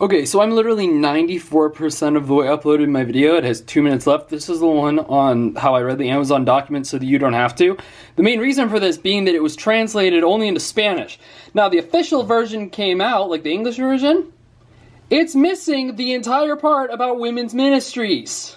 Okay, so I'm literally 94% of the way uploaded my video. It has 2 minutes left. This is the one on how I read the Amazon document so that you don't have to. The main reason for this being that it was translated only into Spanish. Now, the official version came out, like the English version, it's missing the entire part about women's ministries.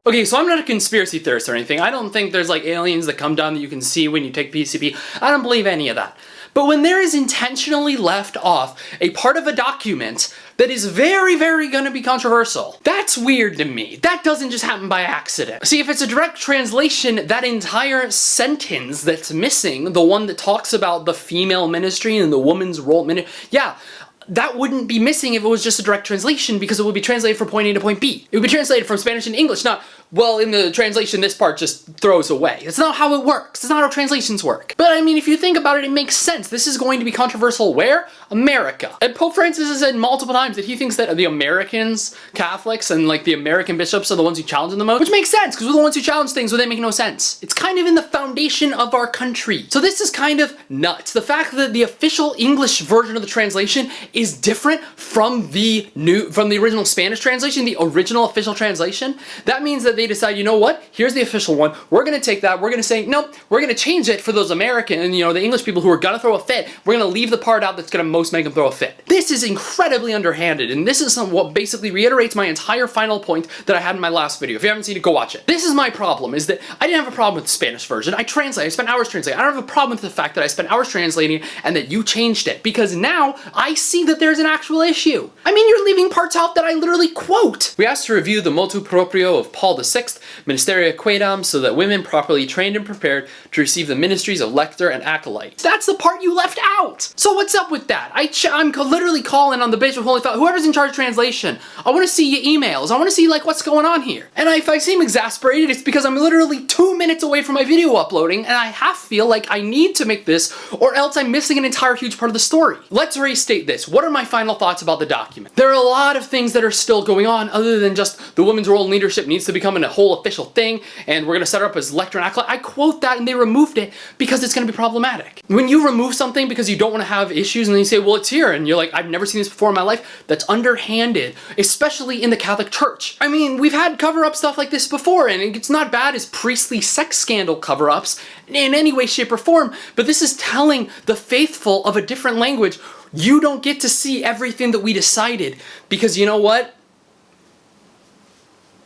Okay, so I'm not a conspiracy theorist or anything. I don't think there's like aliens that come down that you can see when you take PCP. I don't believe any of that. But when there is intentionally left off a part of a document that is very, very gonna be controversial, that's weird to me. That doesn't just happen by accident. See, if it's a direct translation, that entire sentence that's missing, the one that talks about the female ministry and the woman's role, yeah, that wouldn't be missing if it was just a direct translation, because it would be translated from point A to point B. It would be translated from Spanish into English, not, well, in the translation this part just throws away. It's not how it works. It's not how translations work. But I mean, if you think about it, it makes sense. This is going to be controversial where? America. And Pope Francis has said multiple times that he thinks that the Americans, Catholics, and like the American bishops are the ones who challenge them the most, which makes sense, because we're the ones who challenge things where they make no sense. It's kind of in the foundation of our country. So this is kind of nuts. The fact that the official English version of the translation is different from the original Spanish translation, the original official translation, that means that they decide, you know what, here's the official one, we're gonna take that, we're gonna say, nope, we're gonna change it for those American and, you know, the English people who are gonna throw a fit, we're gonna leave the part out that's gonna most make them throw a fit. This is incredibly underhanded, and this is what basically reiterates my entire final point that I had in my last video. If you haven't seen it, go watch it. This is my problem, is that I didn't have a problem with the Spanish version. I spent hours translating. I don't have a problem with the fact that I spent hours translating and that you changed it, because now I see that there's an actual issue. I mean, you're leaving parts out that I literally quote. We asked to review the motu proprio of Paul VI, Ministeria Quaedam, so that women properly trained and prepared to receive the ministries of lector and acolyte. That's the part you left out! So what's up with that? I'm literally calling on the Bishop of Holy Father, whoever's in charge of translation. I want to see your emails. I want to see like what's going on here. And if I seem exasperated, it's because I'm literally 2 minutes away from my video uploading, and I feel like I need to make this, or else I'm missing an entire huge part of the story. Let's restate this. What are my final thoughts about the document? There are a lot of things that are still going on other than just the women's role in leadership needs to become a whole official thing, and we're gonna set her up as lector and acolyte. I quote that, and they removed it because it's gonna be problematic. When you remove something because you don't want to have issues, and then you say, well, it's here, and you're like, I've never seen this before in my life, that's underhanded, especially in the Catholic Church. I mean, we've had cover-up stuff like this before, and it's not bad as priestly sex scandal cover-ups in any way, shape, or form, but this is telling the faithful of a different language, you don't get to see everything that we decided, because you know what?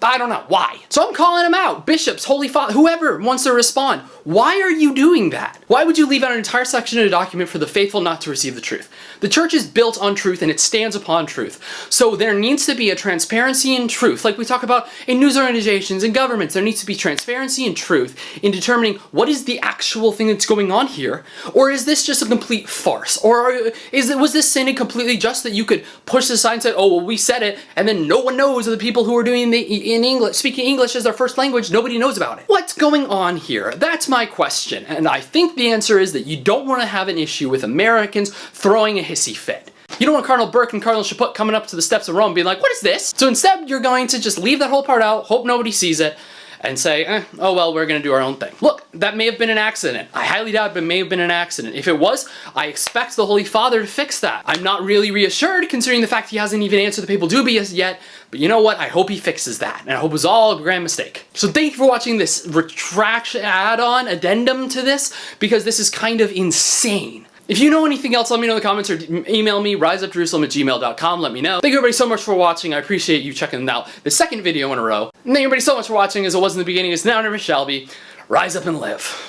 I don't know. Why? So I'm calling them out. Bishops, Holy Father, whoever wants to respond. Why are you doing that? Why would you leave out an entire section in a document for the faithful not to receive the truth? The church is built on truth and it stands upon truth. So there needs to be a transparency in truth. Like we talk about in news organizations and governments, there needs to be transparency and truth in determining what is the actual thing that's going on here, or is this just a complete farce? Or was this saying completely just that you could push this aside and say, oh, well, we said it, and then no one knows of the people who are doing in English, speaking English as their first language, nobody knows about it. What's going on here? That's my question, and I think the answer is that you don't want to have an issue with Americans throwing a hissy fit. You don't want Cardinal Burke and Cardinal Chaput coming up to the steps of Rome being like, what is this? So instead, you're going to just leave that whole part out, hope nobody sees it, and say, oh well, we're gonna do our own thing. Look, that may have been an accident. I highly doubt it may have been an accident. If it was, I expect the Holy Father to fix that. I'm not really reassured considering the fact he hasn't even answered the papal dubious yet, but you know what? I hope he fixes that, and I hope it was all a grand mistake. So thank you for watching this retraction add-on addendum to this, because this is kind of insane. If you know anything else, let me know in the comments or email me, riseupjerusalem@gmail.com, let me know. Thank you everybody so much for watching. I appreciate you checking out the second video in a row. And thank you everybody so much for watching. As it was in the beginning, it's now, never shall be. Rise up and live.